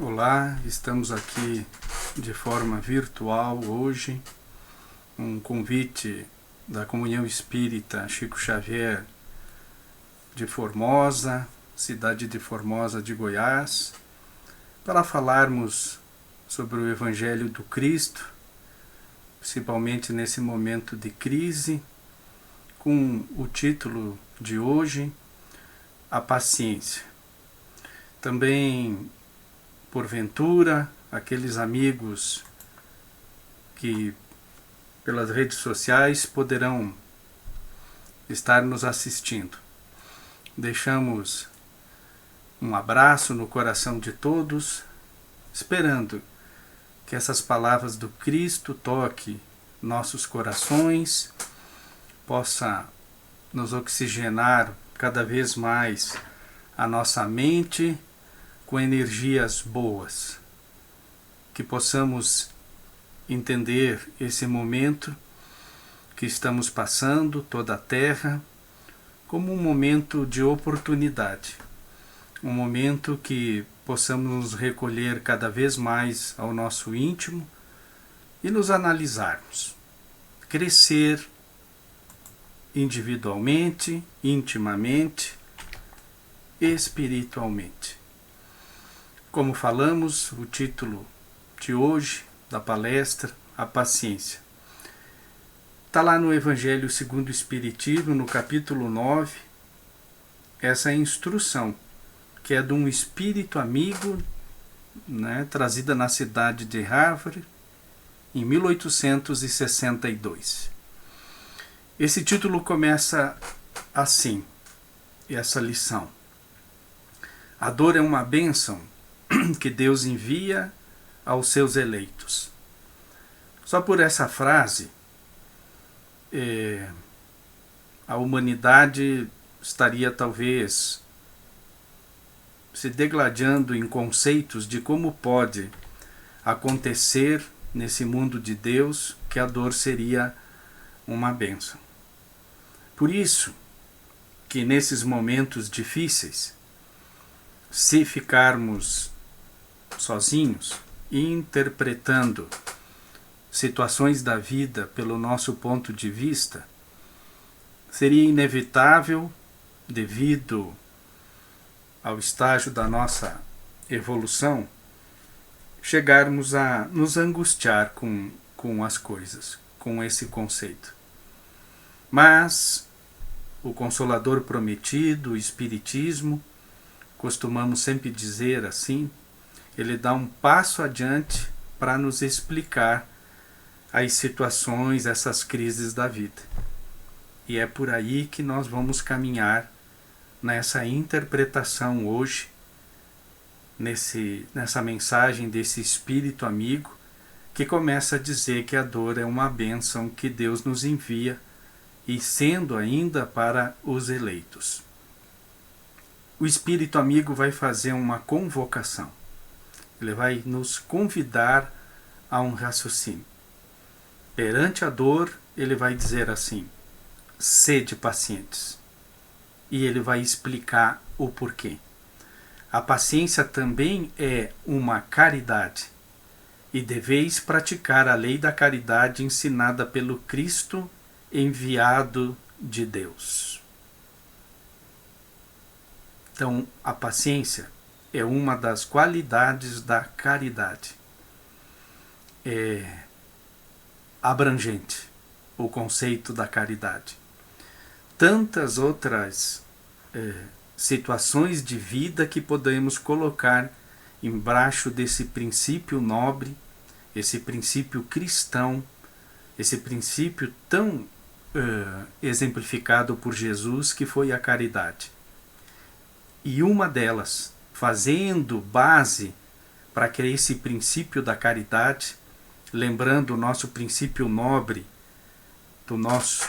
Olá, estamos aqui de forma virtual hoje, um convite da Comunhão Espírita Chico Xavier de Formosa, cidade de Formosa de Goiás, para falarmos sobre o Evangelho do Cristo, principalmente nesse momento de crise, com o título de hoje, A Paciência. Também, porventura, aqueles amigos que pelas redes sociais poderão estar nos assistindo. Deixamos um abraço no coração de todos, esperando que essas palavras do Cristo toquem nossos corações, possa nos oxigenar cada vez mais a nossa mente com energias boas, que possamos entender esse momento que estamos passando, toda a Terra, como um momento de oportunidade, um momento que possamos nos recolher cada vez mais ao nosso íntimo e nos analisarmos, crescer individualmente, intimamente, espiritualmente. Como falamos, o título de hoje da palestra, A Paciência, está lá no Evangelho segundo o Espiritismo, no capítulo 9, essa instrução, que é de um espírito amigo, trazida na cidade de Harvard, em 1862. Esse título começa assim, essa lição. A dor é uma bênção que Deus envia aos seus eleitos. Só por essa frase, a humanidade estaria talvez se degladiando em conceitos de como pode acontecer nesse mundo de Deus que a dor seria uma bênção. Por isso que nesses momentos difíceis, se ficarmos sozinhos, interpretando situações da vida pelo nosso ponto de vista, seria inevitável, devido ao estágio da nossa evolução, chegarmos a nos angustiar com as coisas, com esse conceito. Mas o Consolador Prometido, o Espiritismo, costumamos sempre dizer assim, ele dá um passo adiante para nos explicar as situações, essas crises da vida. E é por aí que nós vamos caminhar nessa interpretação hoje, nessa mensagem desse Espírito amigo, que começa a dizer que a dor é uma bênção que Deus nos envia, e sendo ainda para os eleitos. O Espírito amigo vai fazer uma convocação. Ele vai nos convidar a um raciocínio. Perante a dor, ele vai dizer assim: sede pacientes. E ele vai explicar o porquê. A paciência também é uma caridade, e deveis praticar a lei da caridade ensinada pelo Cristo, enviado de Deus. Então, a paciência é uma das qualidades da caridade. É abrangente o conceito da caridade. Tantas outras situações de vida que podemos colocar embaixo desse princípio nobre, esse princípio cristão, esse princípio tão exemplificado por Jesus, que foi a caridade. E uma delas, fazendo base para que esse princípio da caridade, lembrando o nosso princípio nobre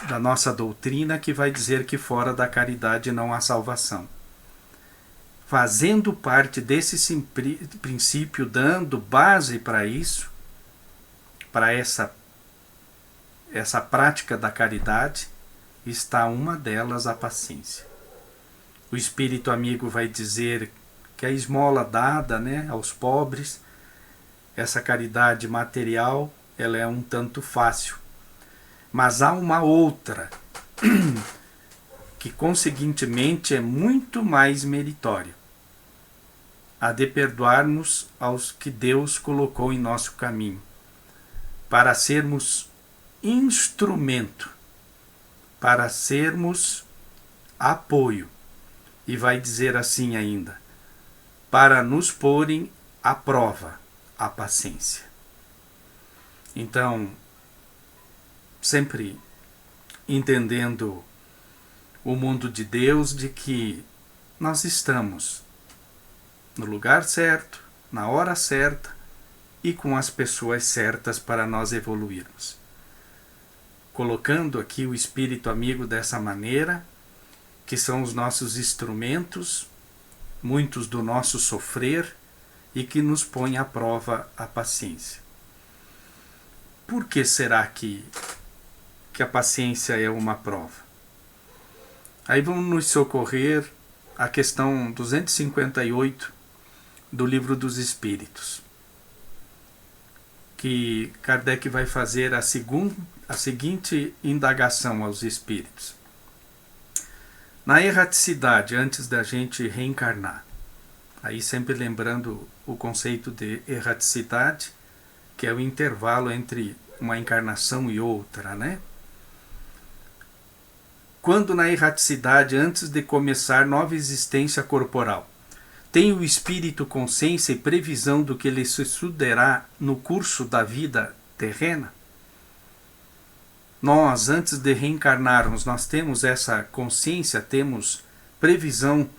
da nossa doutrina, que vai dizer que fora da caridade não há salvação. Fazendo parte desse princípio, dando base para isso, para essa prática da caridade, está uma delas, a paciência. O Espírito amigo vai dizer porque a esmola dada, né, aos pobres, essa caridade material, ela é um tanto fácil. Mas há uma outra, que conseguintemente é muito mais meritória, a de perdoarmos aos que Deus colocou em nosso caminho, para sermos instrumento, para sermos apoio. E vai dizer assim ainda, para nos porem à prova a paciência. Então, sempre entendendo o mundo de Deus, de que nós estamos no lugar certo, na hora certa e com as pessoas certas para nós evoluirmos. Colocando aqui o espírito amigo dessa maneira, que são os nossos instrumentos, muitos do nosso sofrer, e que nos põe à prova a paciência. Por que será que a paciência é uma prova? Aí vamos nos socorrer a questão 258 do Livro dos Espíritos, que Kardec vai fazer a seguinte indagação aos espíritos. Na erraticidade, antes da gente reencarnar, aí sempre lembrando o conceito de erraticidade, que é o intervalo entre uma encarnação e outra, né? Quando na erraticidade, antes de começar nova existência corporal, tem o espírito consciência e previsão do que lhe sucederá no curso da vida terrena? Nós, antes de reencarnarmos, nós temos essa consciência, temos previsão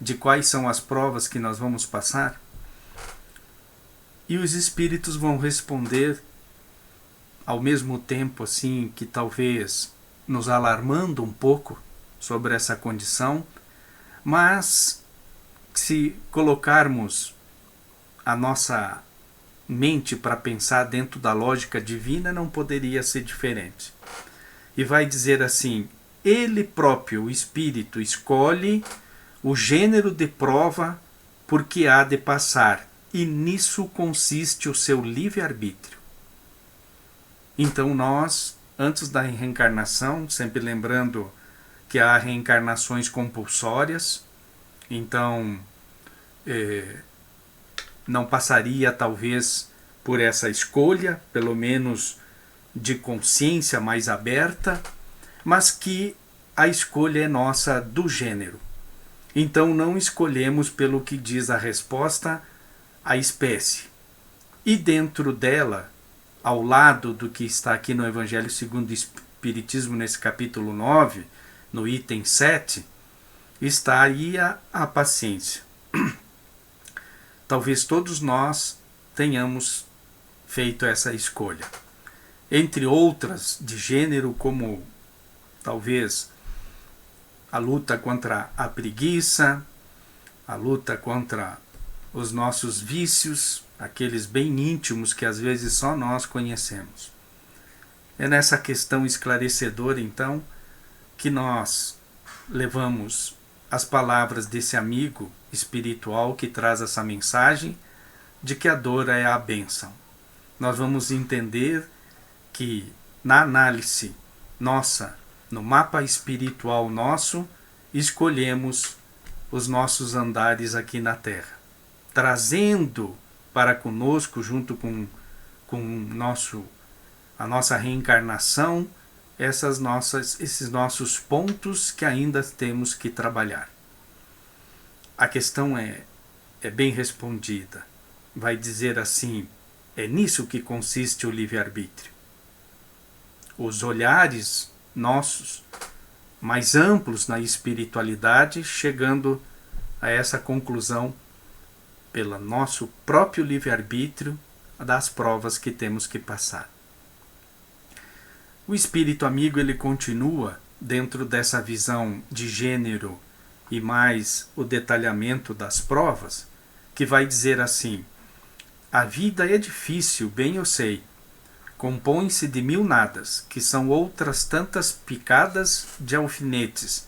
de quais são as provas que nós vamos passar? E os espíritos vão responder ao mesmo tempo, assim, que talvez nos alarmando um pouco sobre essa condição, mas se colocarmos a nossa mente para pensar dentro da lógica divina, não poderia ser diferente. E vai dizer assim, ele próprio, o espírito, escolhe o gênero de prova por que há de passar, e nisso consiste o seu livre-arbítrio. Então nós, antes da reencarnação, sempre lembrando que há reencarnações compulsórias, então não passaria talvez por essa escolha, pelo menos de consciência mais aberta, mas que a escolha é nossa do gênero. Então não escolhemos pelo que diz a resposta, a espécie. E dentro dela, ao lado do que está aqui no Evangelho segundo o Espiritismo, nesse capítulo 9, no item 7, estaria a paciência. Talvez todos nós tenhamos feito essa escolha. Entre outras de gênero, como talvez a luta contra a preguiça, a luta contra os nossos vícios, aqueles bem íntimos que às vezes só nós conhecemos. É nessa questão esclarecedora, então, que nós levamos as palavras desse amigo espiritual que traz essa mensagem de que a dor é a bênção. Nós vamos entender que na análise nossa, no mapa espiritual nosso, escolhemos os nossos andares aqui na Terra, trazendo para conosco, junto com a nossa reencarnação, esses nossos pontos que ainda temos que trabalhar. A questão é bem respondida. Vai dizer assim, é nisso que consiste o livre-arbítrio. Os olhares nossos mais amplos na espiritualidade, chegando a essa conclusão pelo nosso próprio livre-arbítrio das provas que temos que passar. O espírito amigo, ele continua dentro dessa visão de gênero e mais o detalhamento das provas, que vai dizer assim, a vida é difícil, bem eu sei, compõe-se de 1000 nadas, que são outras tantas picadas de alfinetes,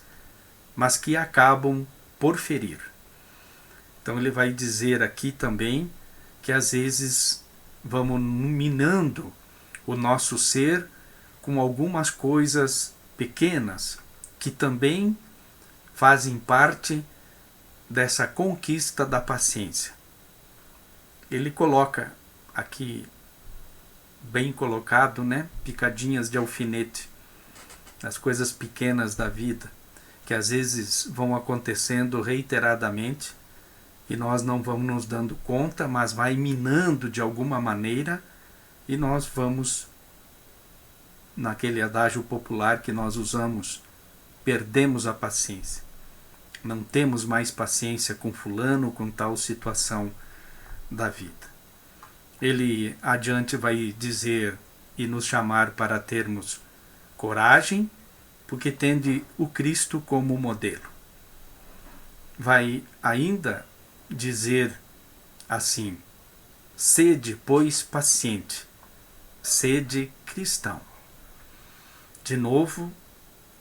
mas que acabam por ferir. Então ele vai dizer aqui também que às vezes vamos minando o nosso ser com algumas coisas pequenas que também fazem parte dessa conquista da paciência. Ele coloca aqui, bem colocado, né? Picadinhas de alfinete, as coisas pequenas da vida, que às vezes vão acontecendo reiteradamente e nós não vamos nos dando conta, mas vai minando de alguma maneira e nós vamos, naquele adágio popular que nós usamos, perdemos a paciência. Não temos mais paciência com fulano, com tal situação da vida. Ele adiante vai dizer e nos chamar para termos coragem, porque tende o Cristo como modelo. Vai ainda dizer assim: sede, pois, paciente, sede cristão. De novo,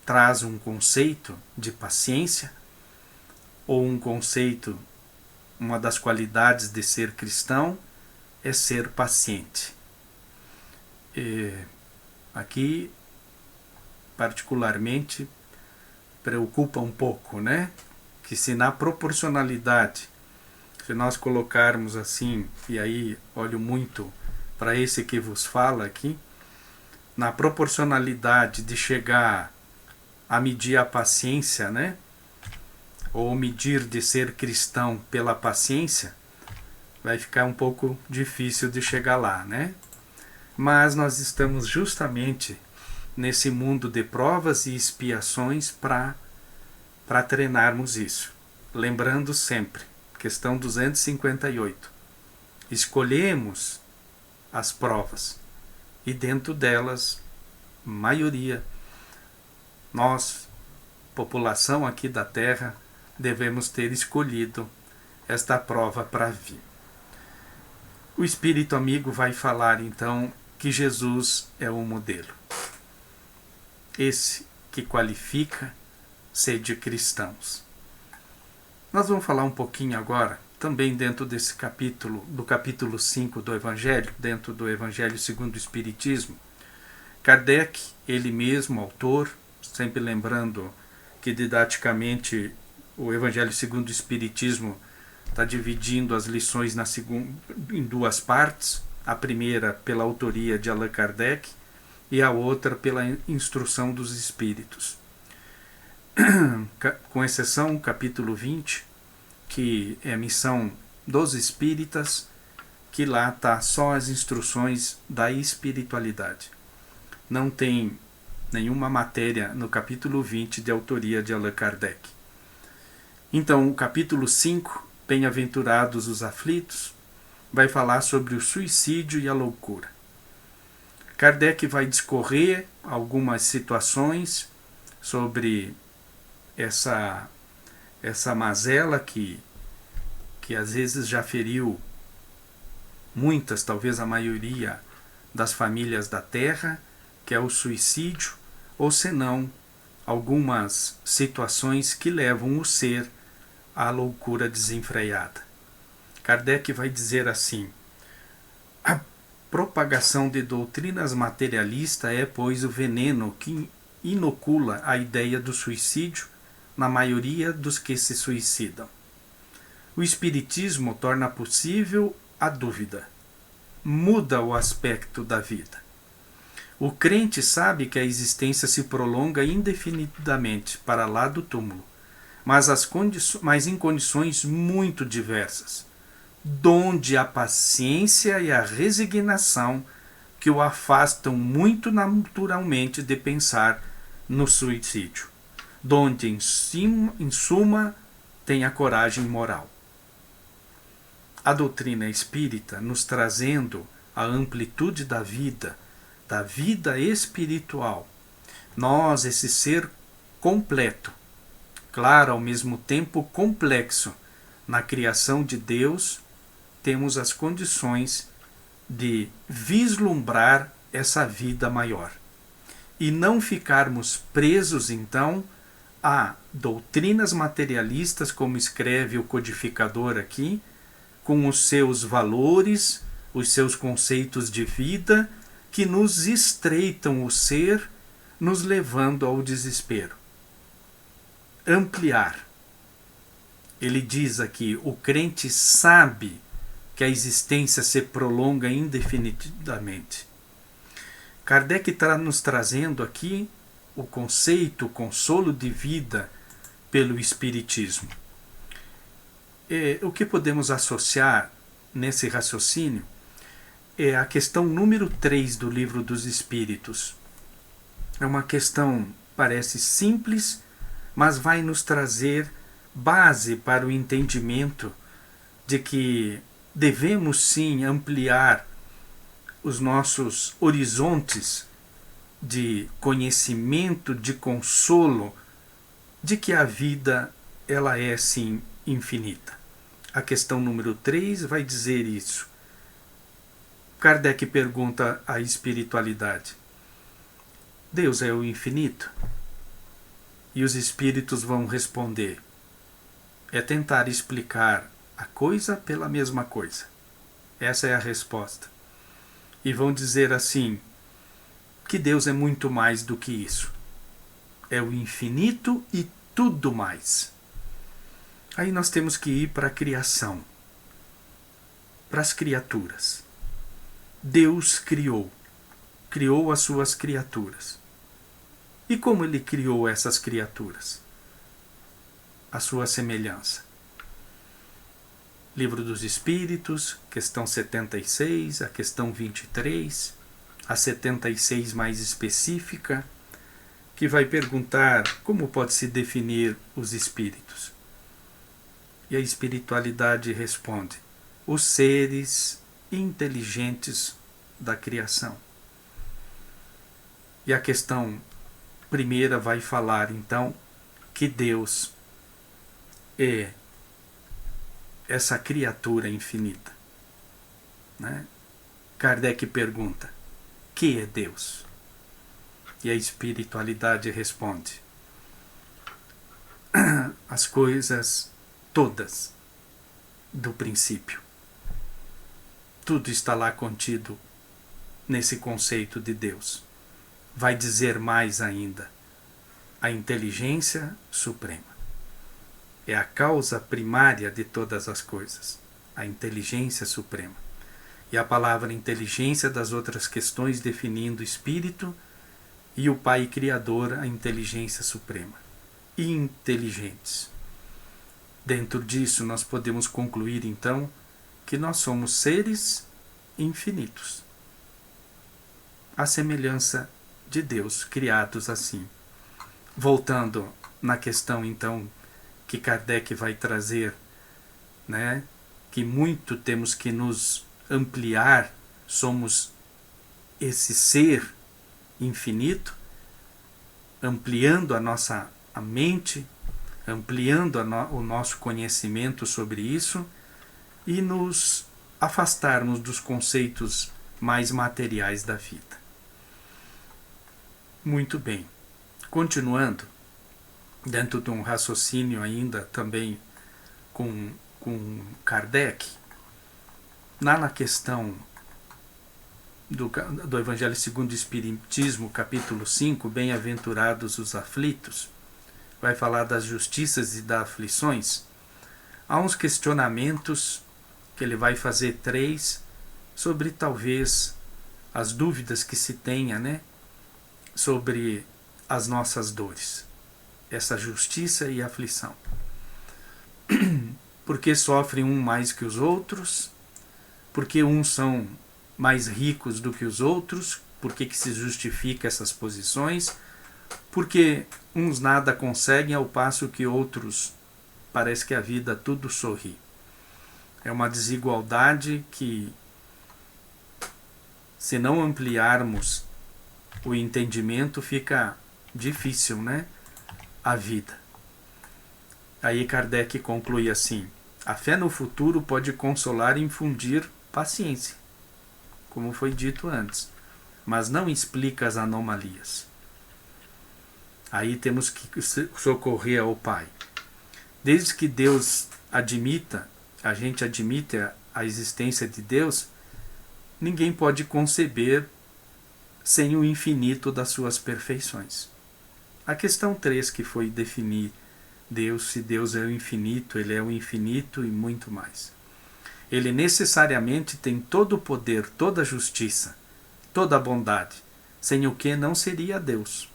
traz um conceito de paciência, ou um conceito, uma das qualidades de ser cristão é ser paciente. Aqui, particularmente, preocupa um pouco, né? Que se na proporcionalidade, se nós colocarmos assim, e aí olho muito para esse que vos fala aqui, na proporcionalidade de chegar a medir a paciência, né? Ou medir de ser cristão pela paciência, vai ficar um pouco difícil de chegar lá, né? Mas nós estamos justamente nesse mundo de provas e expiações para treinarmos isso. Lembrando sempre, questão 258, escolhemos as provas e dentro delas, maioria, nós, população aqui da Terra, devemos ter escolhido esta prova para vir. O Espírito amigo vai falar então que Jesus é o modelo. Esse que qualifica sede cristãos. Nós vamos falar um pouquinho agora, também dentro desse capítulo, do capítulo 5 do Evangelho, dentro do Evangelho segundo o Espiritismo. Kardec, ele mesmo, autor, sempre lembrando que didaticamente o Evangelho segundo o Espiritismo está dividindo as lições em duas partes, a primeira pela autoria de Allan Kardec e a outra pela instrução dos Espíritos. Com exceção do capítulo 20, que é a missão dos Espíritas, que lá está só as instruções da espiritualidade. Não tem nenhuma matéria no capítulo 20 de autoria de Allan Kardec. Então, o capítulo 5, Bem-aventurados os aflitos, vai falar sobre o suicídio e a loucura. Kardec vai discorrer algumas situações sobre essa mazela que às vezes já feriu muitas, talvez a maioria das famílias da Terra, que é o suicídio, ou senão algumas situações que levam o ser à loucura desenfreada. Kardec vai dizer assim: a propagação de doutrinas materialistas é, pois, o veneno que inocula a ideia do suicídio na maioria dos que se suicidam. O Espiritismo torna possível a dúvida, muda o aspecto da vida. O crente sabe que a existência se prolonga indefinidamente para lá do túmulo, mas em condições muito diversas, donde a paciência e a resignação que o afastam muito naturalmente de pensar no suicídio, donde em suma tem a coragem moral. A doutrina espírita, nos trazendo a amplitude da vida espiritual, nós, esse ser completo, claro, ao mesmo tempo complexo, na criação de Deus, temos as condições de vislumbrar essa vida maior e não ficarmos presos, então, há doutrinas materialistas, como escreve o codificador aqui, com os seus valores, os seus conceitos de vida, que nos estreitam o ser, nos levando ao desespero. Ampliar. Ele diz aqui, o crente sabe que a existência se prolonga indefinidamente. Kardec está nos trazendo aqui o conceito, o consolo de vida pelo Espiritismo. O que podemos associar nesse raciocínio é a questão número 3 do Livro dos Espíritos. É uma questão, parece simples, mas vai nos trazer base para o entendimento de que devemos sim ampliar os nossos horizontes de conhecimento, de consolo, de que a vida ela é sim infinita. A questão número 3 vai dizer isso. Kardec pergunta à espiritualidade: Deus é o infinito? E os espíritos vão responder: é tentar explicar a coisa pela mesma coisa. Essa é a resposta. E vão dizer assim, que Deus é muito mais do que isso. É o infinito e tudo mais. Aí nós temos que ir para a criação, para as criaturas. Deus criou as suas criaturas. E como ele criou essas criaturas? A sua semelhança. Livro dos Espíritos, questão 76, a questão 23, a 76 mais específica, que vai perguntar como pode-se definir os espíritos. E a espiritualidade responde: os seres inteligentes da criação. E a questão primeira vai falar, então, que Deus é essa criatura infinita. Né? Kardec pergunta: que é Deus? E a espiritualidade responde: as coisas todas do princípio. Tudo está lá contido nesse conceito de Deus. Vai dizer mais ainda: a inteligência suprema. É a causa primária de todas as coisas, a inteligência suprema. E a palavra inteligência das outras questões definindo o espírito e o Pai Criador, a inteligência suprema. Inteligentes. Dentro disso nós podemos concluir então que nós somos seres infinitos, à semelhança de Deus, criados assim. Voltando na questão então que Kardec vai trazer, né, que muito temos que nos ampliar, somos esse ser infinito, ampliando a mente, ampliando o nosso conhecimento sobre isso e nos afastarmos dos conceitos mais materiais da vida. Muito bem. Continuando, dentro de um raciocínio ainda também com Kardec, na questão do Evangelho segundo o Espiritismo, capítulo 5, Bem-aventurados os aflitos, vai falar das justiças e das aflições. Há uns questionamentos que ele vai fazer 3 sobre talvez as dúvidas que se tenha, né, sobre as nossas dores, essa justiça e aflição. Por que sofrem um mais que os outros? Por que uns são mais ricos do que os outros? Por que se justifica essas posições? Porque uns nada conseguem ao passo que outros parece que a vida tudo sorri. É uma desigualdade que, se não ampliarmos o entendimento, fica difícil, né? A vida. Aí Kardec conclui assim: a fé no futuro pode consolar e infundir paciência, como foi dito antes, mas não explica as anomalias. Aí temos que socorrer ao Pai. Desde que Deus admita, a gente admite a existência de Deus, ninguém pode conceber sem o infinito das suas perfeições. A questão 3 que foi definir Deus, se Deus é o infinito, Ele é o infinito e muito mais. Ele necessariamente tem todo o poder, toda a justiça, toda a bondade, sem o que não seria Deus.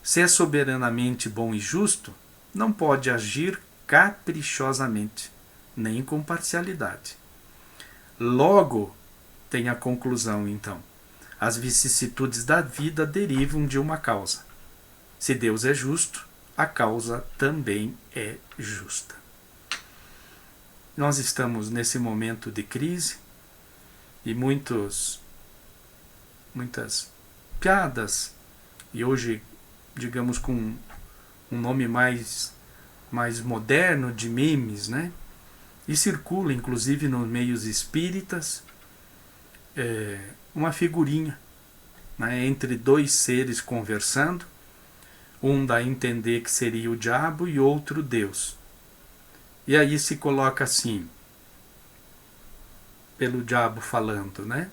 Se é soberanamente bom e justo, não pode agir caprichosamente, nem com parcialidade. Logo, tem a conclusão, então. As vicissitudes da vida derivam de uma causa. Se Deus é justo, a causa também é justa. Nós estamos nesse momento de crise e muitas piadas, e hoje, digamos, com um nome mais moderno de memes, né? E circula, inclusive, nos meios espíritas, uma figurinha, né, entre dois seres conversando, um dá a entender que seria o diabo e outro Deus. E aí se coloca assim, pelo diabo falando, né?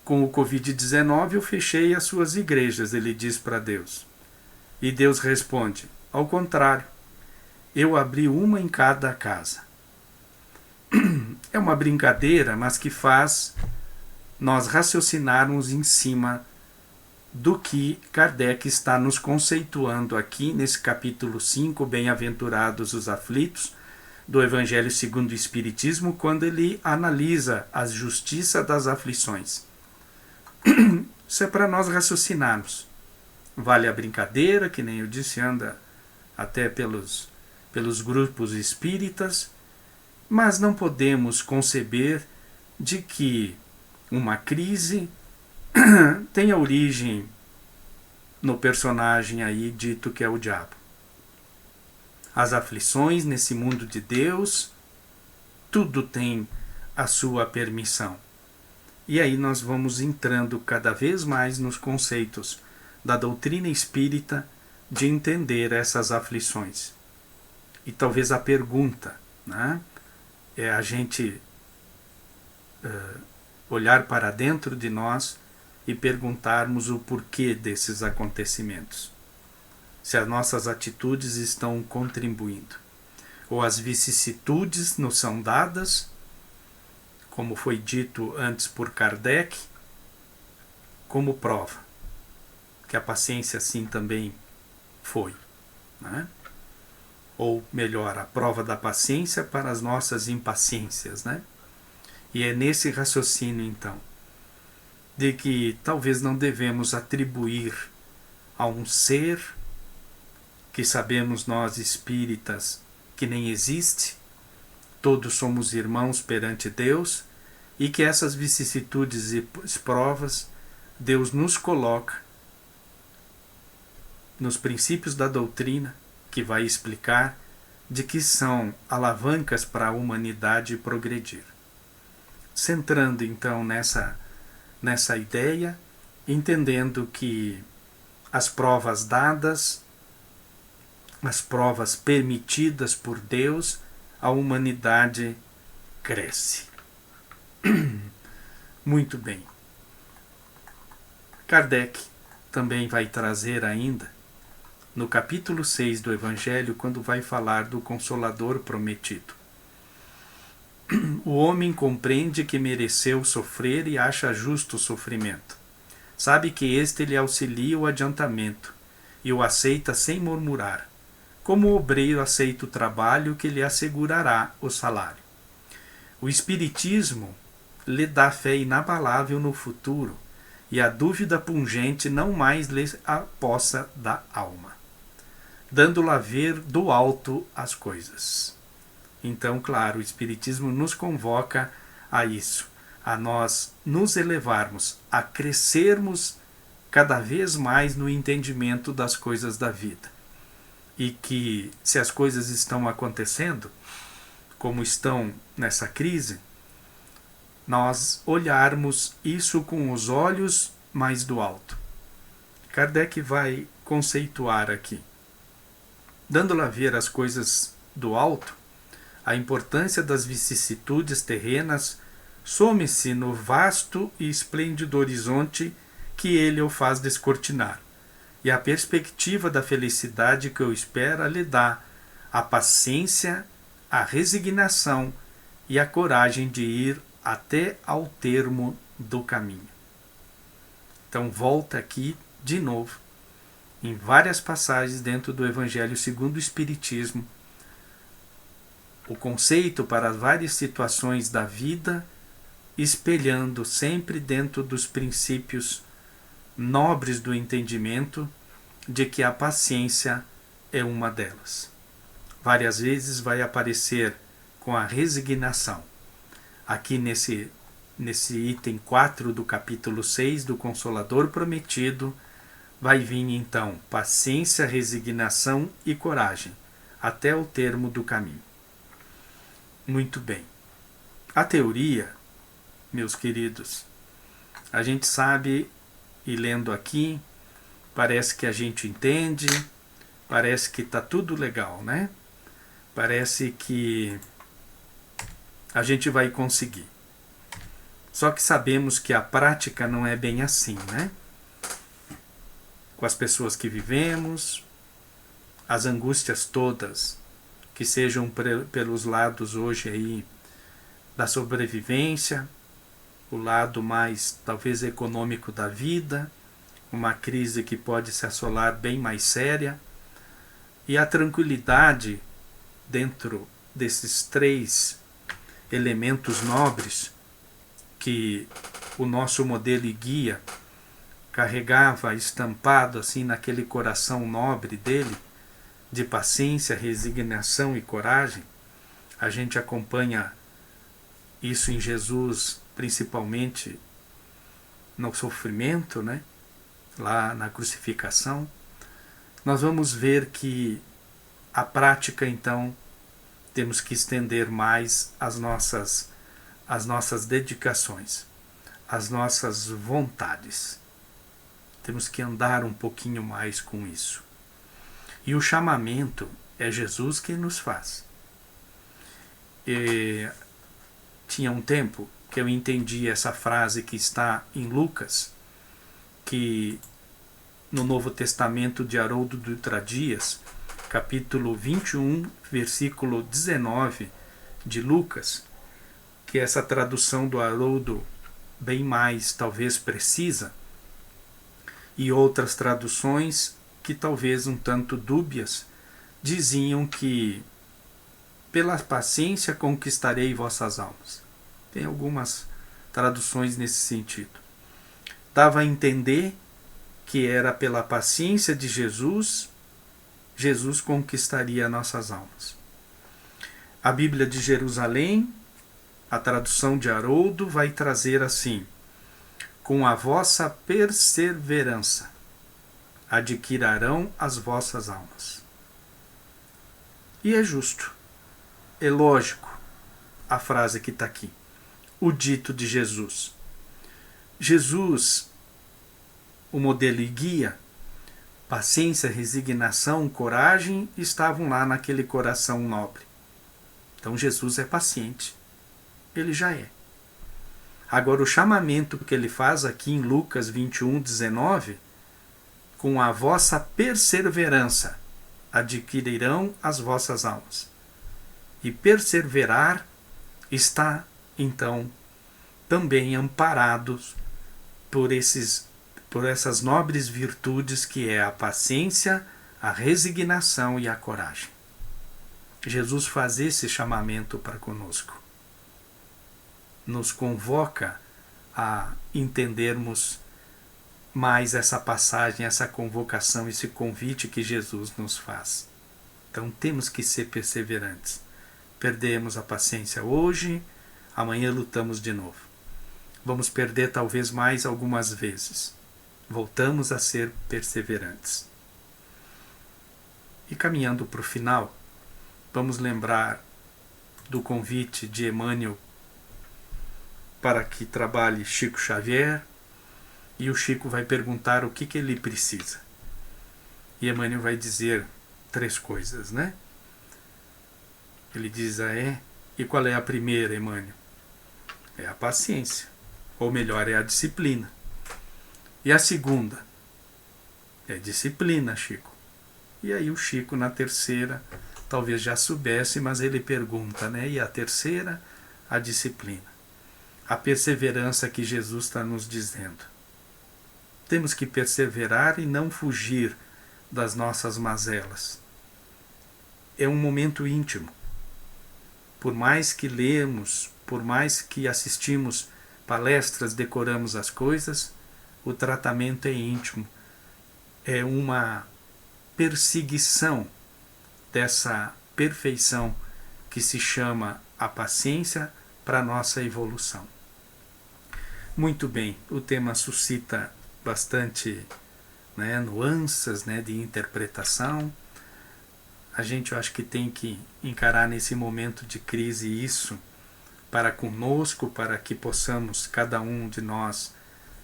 Com o Covid-19 eu fechei as suas igrejas, ele diz para Deus. E Deus responde, ao contrário, eu abri uma em cada casa. É uma brincadeira, mas que faz nós raciocinarmos em cima do que Kardec está nos conceituando aqui nesse capítulo 5, Bem-aventurados os aflitos, do Evangelho segundo o Espiritismo, quando ele analisa a justiça das aflições. Isso é para nós raciocinarmos. Vale a brincadeira, que nem eu disse, anda até pelos grupos espíritas, mas não podemos conceber de que uma crise tem a origem no personagem aí dito que é o diabo. As aflições nesse mundo de Deus, tudo tem a sua permissão. E aí nós vamos entrando cada vez mais nos conceitos da doutrina espírita de entender essas aflições. E talvez a pergunta, né, é a gente olhar para dentro de nós e perguntarmos o porquê desses acontecimentos. Se as nossas atitudes estão contribuindo, ou as vicissitudes nos são dadas, como foi dito antes por Kardec, como prova, que a paciência assim também foi, né? Ou melhor, a prova da paciência para as nossas impaciências, né? E é nesse raciocínio, então, de que talvez não devemos atribuir a um ser que sabemos nós espíritas que nem existe, todos somos irmãos perante Deus, e que essas vicissitudes e provas Deus nos coloca nos princípios da doutrina, que vai explicar de que são alavancas para a humanidade progredir. Centrando então nessa ideia, entendendo que as provas dadas, as provas permitidas por Deus, a humanidade cresce. Muito bem. Kardec também vai trazer ainda, no capítulo 6 do Evangelho, quando vai falar do Consolador prometido. O homem compreende que mereceu sofrer e acha justo o sofrimento. Sabe que este lhe auxilia o adiantamento e o aceita sem murmurar, como o obreiro aceita o trabalho que lhe assegurará o salário. O Espiritismo lhe dá fé inabalável no futuro e a dúvida pungente não mais lhe apossa da alma, dando-la ver do alto as coisas. Então, claro, o Espiritismo nos convoca a isso, a nós nos elevarmos, a crescermos cada vez mais no entendimento das coisas da vida. E que, se as coisas estão acontecendo, como estão nessa crise, nós olharmos isso com os olhos mais do alto. Kardec vai conceituar aqui. Dando-lhe a ver as coisas do alto, a importância das vicissitudes terrenas some-se no vasto e esplêndido horizonte que ele o faz descortinar, e a perspectiva da felicidade que o espera lhe dá a paciência, a resignação e a coragem de ir até ao termo do caminho. Então volta aqui de novo, em várias passagens dentro do Evangelho segundo o Espiritismo, o conceito para as várias situações da vida, espelhando sempre dentro dos princípios nobres do entendimento de que a paciência é uma delas. Várias vezes vai aparecer com a resignação. Aqui nesse item 4 do capítulo 6 do Consolador Prometido, vai vir então paciência, resignação e coragem, até o termo do caminho. Muito bem. A teoria, meus queridos, a gente sabe, e lendo aqui, parece que a gente entende, parece que está tudo legal, né? Parece que a gente vai conseguir. Só que sabemos que a prática não é bem assim, né? Com as pessoas que vivemos, as angústias todas, que sejam pelos lados hoje aí da sobrevivência, o lado mais talvez econômico da vida, uma crise que pode se assolar bem mais séria, e a tranquilidade dentro desses três elementos nobres que o nosso modelo e guia carregava estampado assim naquele coração nobre dele, de paciência, resignação e coragem. A gente acompanha isso em Jesus, principalmente no sofrimento, né? Lá na crucificação. Nós vamos ver que a prática, então, temos que estender mais as nossas dedicações, as nossas vontades. Temos que andar um pouquinho mais com isso. E o chamamento é Jesus que nos faz. Tinha um tempo que eu entendi essa frase que está em Lucas, que no Novo Testamento de Haroldo Dutra Dias, capítulo 21, versículo 19 de Lucas, que essa tradução do Haroldo bem mais talvez precisa, e outras traduções que talvez um tanto dúbias, diziam que pela paciência conquistarei vossas almas. Tem algumas traduções nesse sentido. Dava a entender que era pela paciência de Jesus, Jesus conquistaria nossas almas. A Bíblia de Jerusalém, a tradução de Haroldo, vai trazer assim: com a vossa perseverança adquirarão as vossas almas. E é justo, é lógico a frase que está aqui, o dito de Jesus. Jesus, o modelo e guia, paciência, resignação, coragem, estavam lá naquele coração nobre. Então Jesus é paciente, ele já é. Agora o chamamento que ele faz aqui em Lucas 21, 19, com a vossa perseverança adquirirão as vossas almas. E perseverar está, então, também amparados por essas nobres virtudes que é a paciência, a resignação e a coragem. Jesus faz esse chamamento para conosco. Nos convoca a entendermos mais essa passagem, essa convocação, esse convite que Jesus nos faz. Então temos que ser perseverantes. Perdemos a paciência hoje, amanhã lutamos de novo. Vamos perder talvez mais algumas vezes. Voltamos a ser perseverantes. E caminhando para o final, vamos lembrar do convite de Emmanuel para que trabalhe Chico Xavier, e o Chico vai perguntar o que ele precisa. E Emmanuel vai dizer 3 coisas, né? Ele diz, e qual é a primeira, Emmanuel? É a paciência, ou melhor, é a disciplina. E a segunda? É disciplina, Chico. E aí o Chico, na terceira, talvez já soubesse, mas ele pergunta, né? E a terceira? A disciplina. A perseverança que Jesus está nos dizendo. Temos que perseverar e não fugir das nossas mazelas. É um momento íntimo. Por mais que lemos, por mais que assistimos palestras, decoramos as coisas, o tratamento é íntimo. É uma perseguição dessa perfeição que se chama a paciência para a nossa evolução. Muito bem, o tema suscita bastante nuances de interpretação. A gente, eu acho que tem que encarar nesse momento de crise isso para conosco, para que possamos, cada um de nós,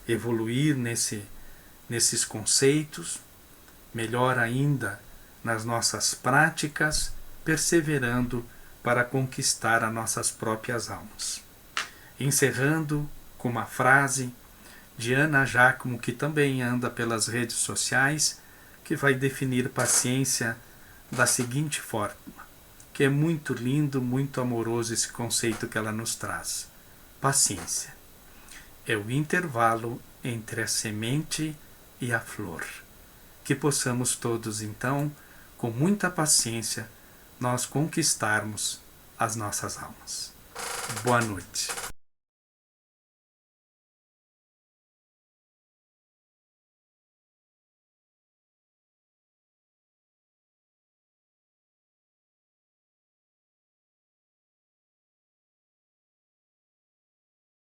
evoluir nesses conceitos, melhor ainda nas nossas práticas, perseverando para conquistar as nossas próprias almas. Encerrando com uma frase de Ana Giacomo, que também anda pelas redes sociais, que vai definir paciência da seguinte forma, que é muito lindo, muito amoroso esse conceito que ela nos traz. Paciência é o intervalo entre a semente e a flor. Que possamos todos, então, com muita paciência, nós conquistarmos as nossas almas. Boa noite.